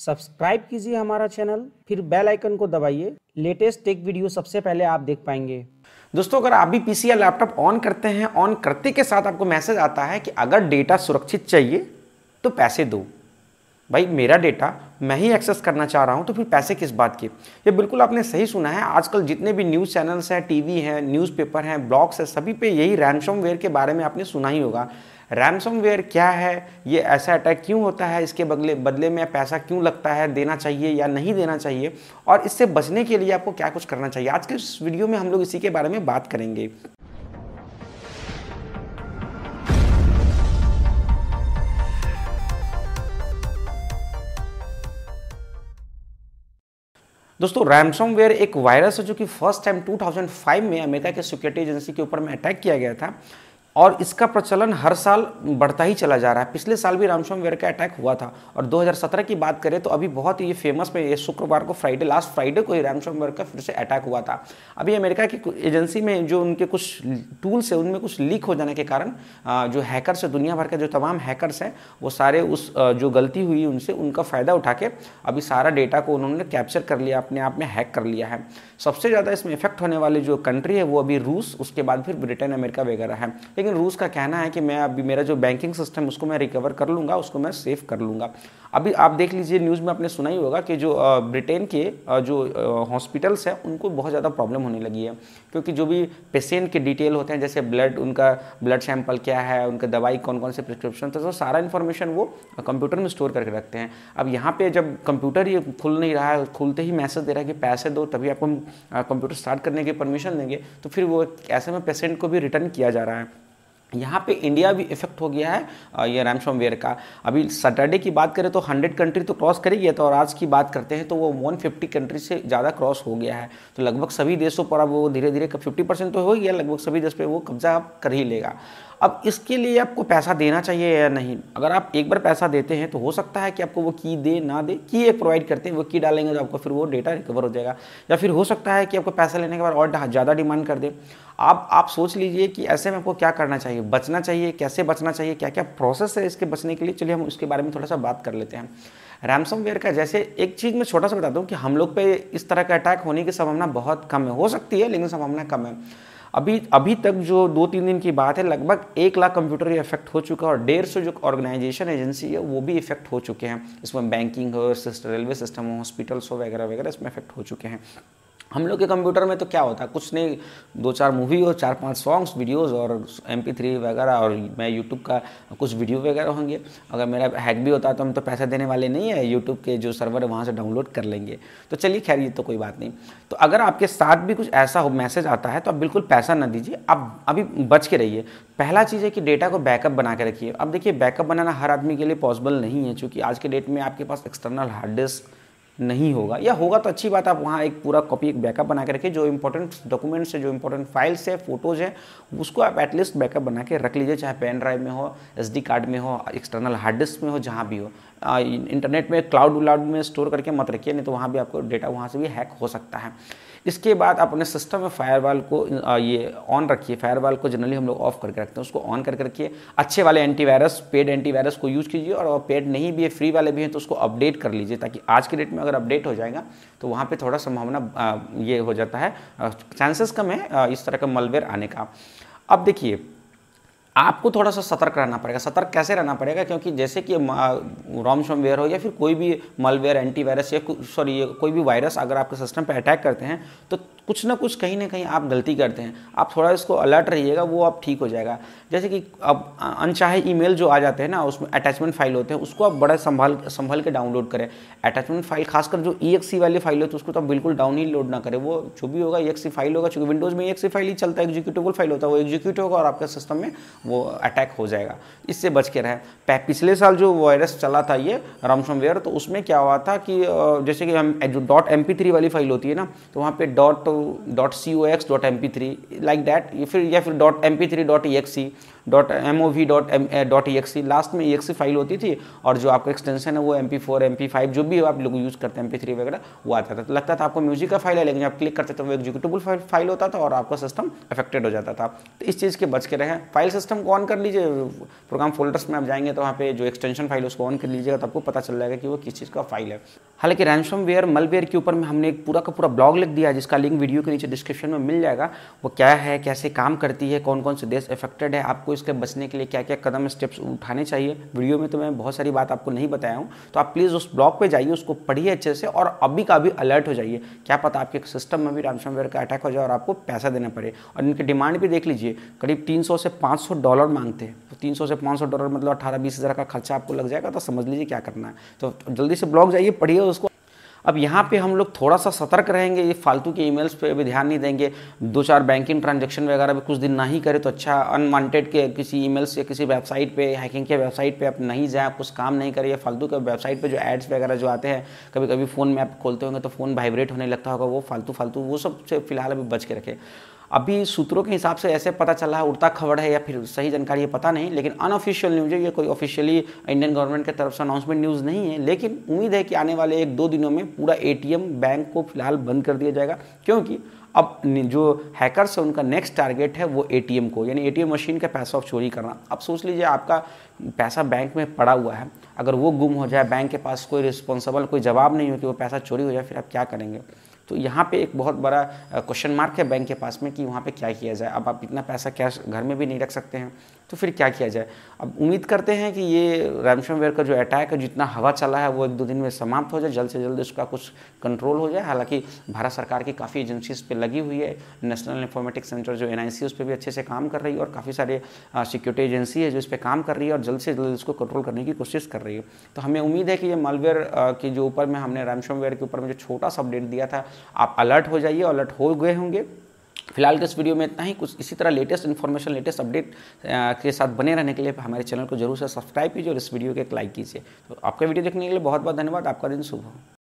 Subscribe कीजिए हमारा channel, फिर बेल आइकन को दबाइए। लेटेस्ट टेक वीडियो सबसे पहले आप देख पाएंगे। दोस्तों, अगर आप भी पीसी या लैपटॉप ऑन करते हैं, ऑन करते के साथ आपको मैसेज आता है कि अगर डेटा सुरक्षित चाहिए तो पैसे दो। भाई, मेरा डेटा मैं ही एक्सेस करना चाह रहा हूं तो फिर पैसे किस बात के। ये बिल्कुल आपने सही सुना है। आजकल जितने भी न्यूज़ चैनल्स हैं, टीवी हैं, न्यूज़पेपर हैं, ब्लॉग्स हैं, सभी पे यही रैनसमवेयर के बारे में आपने सुना ही होगा। रैनसमवेयर क्या है, ये ऐसा अटैक क्यों होता है, इसके बदले में पैसा क्यों लगता है, देना चाहिए या नहीं देना चाहिए, और इससे बचने के लिए आपको क्या कुछ करना चाहिए। आज के इस वीडियो में हम लोग इसी के बारे में बात करेंगे। दोस्तों, रैनसमवेयर एक वायरस है जो कि फर्स्ट टाइम 2005 में अमेरिका के सिक्योरिटी एजेंसी के ऊपर में अटैक किया गया था, और इसका प्रचलन हर साल बढ़ता ही चला जा रहा है। पिछले साल भी रैनसमवेयर का अटैक हुआ था, और 2017 की बात करें तो अभी बहुत ही फेमस में ये शुक्रवार को लास्ट फ्राइडे को ही रैनसमवेयर का फिर से अटैक हुआ था। अभी अमेरिका की एजेंसी में जो उनके कुछ टूल्स है उनमें कुछ लीक हो जाने के कारण जो हैकर्स है, दुनिया भर के जो तमाम हैकर्स हैं, वो सारे उस जो गलती हुई उनसे उनका फ़ायदा उठा के अभी सारा डेटा को उन्होंने कैप्चर कर लिया, अपने आप में हैक कर लिया है। सबसे ज़्यादा इसमें इफेक्ट होने वाली जो कंट्री है वो अभी रूस, उसके बाद फिर ब्रिटेन, अमेरिका वगैरह है। लेकिन रूस का कहना है कि मैं अभी मेरा जो बैंकिंग सिस्टम उसको मैं रिकवर कर लूँगा, उसको मैं सेव कर लूँगा। अभी आप देख लीजिए, न्यूज़ में आपने सुना ही होगा कि जो ब्रिटेन के जो हॉस्पिटल्स हैं उनको बहुत ज़्यादा प्रॉब्लम होने लगी है, क्योंकि जो भी पेशेंट के डिटेल होते हैं, जैसे ब्लड, उनका ब्लड सैंपल क्या है, उनका दवाई कौन कौन से प्रिस्क्रिप्शन, तो सारा इन्फॉर्मेशन वो कंप्यूटर में स्टोर करके रखते हैं। अब यहाँ पे जब कंप्यूटर ये खुल नहीं रहा है, खुलते ही मैसेज दे रहा है कि पैसे दो तभी आपको कंप्यूटर स्टार्ट करने की परमिशन देंगे, तो फिर वो ऐसे में पेशेंट को भी रिटर्न किया जा रहा है। यहाँ पे इंडिया भी इफेक्ट हो गया है ये रैनसमवेयर का। अभी सैटरडे की बात करें तो 100 कंट्री तो क्रॉस कर ही गया था, और आज की बात करते हैं तो वो 150 कंट्री से ज़्यादा क्रॉस हो गया है। तो लगभग सभी देशों पर अब वो धीरे धीरे 50% तो हो ही गया, लगभग सभी देश पे वो कब्जा कर ही लेगा। अब इसके लिए आपको पैसा देना चाहिए या नहीं। अगर आप एक बार पैसा देते हैं तो हो सकता है कि आपको वो की दे ना दे, की एक प्रोवाइड करते हैं, वो की डालेंगे तो आपको फिर वो डेटा रिकवर हो जाएगा, या फिर हो सकता है कि आपको पैसा लेने के बाद और ज़्यादा डिमांड कर दे। आप सोच लीजिए कि ऐसे में आपको क्या करना चाहिए, बचना चाहिए, कैसे बचना चाहिए, क्या क्या प्रोसेस है इसके बचने के लिए। चलिए हम उसके बारे में थोड़ा सा बात कर लेते हैं। रैनसमवेयर का जैसे एक चीज़ मैं छोटा सा बताता हूँ कि हम लोग पे इस तरह का अटैक होने की संभावना बहुत कम है, हो सकती है लेकिन संभावना कम है। अभी तक जो 2-3 दिन की बात है, लगभग 1 लाख कंप्यूटर ये इफेक्ट हो चुका है, और 150 जो ऑर्गेनाइजेशन एजेंसी है वो भी इफेक्ट हो चुके हैं। इसमें बैंकिंग हो, रेलवे सिस्टम हो, हॉस्पिटल्स हो, वगैरह वगैरह इसमें इफेक्ट हो चुके हैं। हम लोग के कंप्यूटर में तो क्या होता है, कुछ नहीं, 2-4 मूवी हो, 4-5 सॉन्ग्स, वीडियोस और MP3 वगैरह, और मैं यूट्यूब का कुछ वीडियो वगैरह होंगे। अगर मेरा हैक भी होता है तो हम तो पैसा देने वाले नहीं है, यूट्यूब के जो सर्वर है वहाँ से डाउनलोड कर लेंगे। तो चलिए खैर, ये तो कोई बात नहीं। तो अगर आपके साथ भी कुछ ऐसा हो, मैसेज आता है, तो आप बिल्कुल पैसा ना दीजिए, आप अभी बच के रहिए। पहला चीज़ है कि डेटा को बैकअप बना के रखिए। अब देखिए, बैकअप बनाना हर आदमी के लिए पॉसिबल नहीं है, क्योंकि आज के डेट में आपके पास एक्सटर्नल हार्ड डिस्क नहीं होगा, या होगा तो अच्छी बात, आप वहाँ एक पूरा कॉपी, एक बैकअप बना के रखिए। जो इंपॉर्टेंट डॉक्यूमेंट्स है, जो इंपॉर्टेंट फाइल्स है, फोटोज़ हैं, उसको आप एटलीस्ट बैकअप बना के रख लीजिए, चाहे पेन ड्राइव में हो, SD कार्ड में हो, एक्सटर्नल हार्ड डिस्क में हो, जहाँ भी हो। इंटरनेट में क्लाउड में स्टोर करके मत रखिए, नहीं तो वहाँ भी आपको डेटा वहाँ से भी हैक हो सकता है। इसके बाद अपने सिस्टम में फायरवॉल को ये ऑन रखिए। फायरवॉल को जनरली हम लोग ऑफ करके रखते हैं, उसको ऑन करके रखिए। अच्छे वाले एंटीवायरस, पेड एंटीवायरस को यूज़ कीजिए, और पेड नहीं भी है, फ्री वाले भी हैं, तो उसको अपडेट कर लीजिए, ताकि आज के डेट में अगर अपडेट हो जाएगा तो वहाँ पे थोड़ा संभावना ये हो जाता है, चांसेस कम है इस तरह का मलवेयर आने का। अब देखिए, आपको थोड़ा सा सतर्क रहना पड़ेगा। सतर्क कैसे रहना पड़ेगा, क्योंकि जैसे कि रैनसमवेयर हो या फिर कोई भी मलवेयर, एंटीवायरस या कोई भी वायरस अगर आपके सिस्टम पे अटैक करते हैं तो कुछ ना कुछ, कहीं ना कहीं आप गलती करते हैं। आप थोड़ा इसको अलर्ट रहिएगा, वो आप ठीक हो जाएगा। जैसे कि अब अनचाहे ईमेल जो आ जाते हैं ना, उसमें अटैचमेंट फाइल होते हैं, उसको आप बड़ा संभल के डाउनलोड करें। अटैचमेंट फाइल, खासकर जो EXE वाली फाइल होती है, उसको तो आप बिल्कुल डाउन ही लोड ना करें। वो जो भी होगा EXE फाइल होगा, चूँकि विंडोज़ में EXE फाइल ही चलता है, एग्जीक्यूटेबल फाइल होता है, वो एग्जीक्यूट होगा और आपके सिस्टम में वो अटैक हो जाएगा। इससे बच के रहें। पिछले साल जो वायरस चला था ये रैनसमवेयर, तो उसमें क्या हुआ था कि जैसे कि हम जो .mp3 वाली फाइल होती है ना, तो वहाँ पे .cox.mp3 लाइक दैट, या फिर .mp3.exe, .mov.exe, लास्ट में exe फाइल होती थी और जो आपका एक्सटेंशन है वो MP4 MP5 जो भी आप लोग यूज़ करते हैं MP3 वगैरह वो आता था। तो लगता था आपको म्यूजिक का फाइल है, लेकिन आप क्लिक करते थे वो एग्जीक्यूटेबल फाइल होता था और आपका सिस्टम अफेक्टेड हो जाता था। तो इस चीज़ के बच के रहें। फाइल सिस्टम को ऑन कर लीजिए, प्रोग्राम फोल्डर्स में आप जाएंगे तो वहाँ पे जो एक्सटेंशन फाइल है उसको ऑन कर लीजिएगा तो आपको पता चल जाएगा कि वो किस चीज़ का फाइल है। हालांकि रैंसमवेयर मलवेयर के ऊपर में हमने एक पूरा का पूरा ब्लॉग लिख दिया है जिसका लिंक वीडियो के नीचे डिस्क्रिप्शन में मिल जाएगा। वो क्या है, कैसे काम करती है, कौन कौन से देश अफेक्टेड है, आपको इसके बचने के लिए क्या क्या कदम स्टेप्स उठाने चाहिए। वीडियो में तो मैं बहुत सारी बात आपको नहीं बताया हूँ, तो आप प्लीज़ उस ब्लॉग पे जाइए, उसको पढ़िए अच्छे से और अभी का अभी अलर्ट हो जाइए। क्या पता आपके सिस्टम में भी रैंसमवेयर का अटैक हो जाए और आपको पैसा देना पड़े। और इनकी डिमांड भी देख लीजिए, करीब $300 से $500 मांगते हैं। तो $300 से $500 मतलब 18-20 हज़ार का खर्चा आपको लग जाएगा। तो समझ लीजिए क्या करना है। तो जल्दी से ब्लॉग जाइए, पढ़िए उसको। अब यहाँ पे हम लोग थोड़ा सा सतर्क रहेंगे, ये फालतू के ईमेल्स पे भी ध्यान नहीं देंगे। 2-4 बैंकिंग ट्रांजैक्शन वगैरह भी कुछ दिन ना ही करें तो अच्छा। अनवांटेड के किसी ईमेल्स या किसी वेबसाइट पे, हैकिंग के वेबसाइट पे आप नहीं जाएं, आप कुछ काम नहीं करें। या फालतू के वेबसाइट पे जो एड्स वगैरह जो आते हैं, कभी कभी फ़ोन में आप खोलते होंगे तो फ़ोन वाइब्रेट होने लगता होगा, वो फालतू वो सब से फिलहाल अभी बच के रखें। अभी सूत्रों के हिसाब से ऐसे पता चला है, उड़ता खबर है या फिर सही जानकारी है पता नहीं, लेकिन अनऑफिशियल न्यूज़ है, ये कोई ऑफिशियली इंडियन गवर्नमेंट की तरफ से अनाउंसमेंट न्यूज़ नहीं है। लेकिन उम्मीद है कि आने वाले 1-2 दिनों में पूरा ATM बैंक को फिलहाल बंद कर दिया जाएगा, क्योंकि अब जो हैकर्स है उनका नेक्स्ट टारगेट है वो ATM को, यानी ATM मशीन का पैसा चोरी करना। अब सोच लीजिए आपका पैसा बैंक में पड़ा हुआ है, अगर वो गुम हो जाए, बैंक के पास कोई रिस्पॉन्सिबल कोई जवाब नहीं हो कि वो पैसा चोरी हो जाए, फिर आप क्या करेंगे। तो यहाँ पे एक बहुत बड़ा क्वेश्चन मार्क है बैंक के पास में कि वहाँ पे क्या किया जाए। अब आप इतना पैसा कैश घर में भी नहीं रख सकते हैं, तो फिर क्या किया जाए। अब उम्मीद करते हैं कि ये रैंसमवेयर का जो अटैक है, जितना हवा चला है, वो 1-2 दिन में समाप्त हो जाए, जल्द से जल्द उसका कुछ कंट्रोल हो जाए। हालांकि भारत सरकार की काफ़ी एजेंसीज पे लगी हुई है, नेशनल इन्फॉर्मेटिक्स सेंटर जो NIC उस पर भी अच्छे से काम कर रही है और काफ़ी सारे सिक्योरिटी एजेंसी है जो इस पर काम कर रही है और जल्द से जल्द इसको कंट्रोल करने की कोशिश कर रही है। तो हमें उम्मीद है कि ये मालवेयर के जो ऊपर में हमने रैंसमवेयर के ऊपर में जो छोटा सा अपडेट दिया था, आप अलर्ट हो जाइए, अलर्ट हो गए होंगे। फिलहाल के इस वीडियो में इतना ही। कुछ इसी तरह लेटेस्ट इन्फॉर्मेशन, लेटेस्ट अपडेट के साथ बने रहने के लिए हमारे चैनल को जरूर से सब्सक्राइब कीजिए और इस वीडियो को एक लाइक कीजिए। तो आपका वीडियो देखने के लिए बहुत बहुत धन्यवाद। आपका दिन शुभ हो।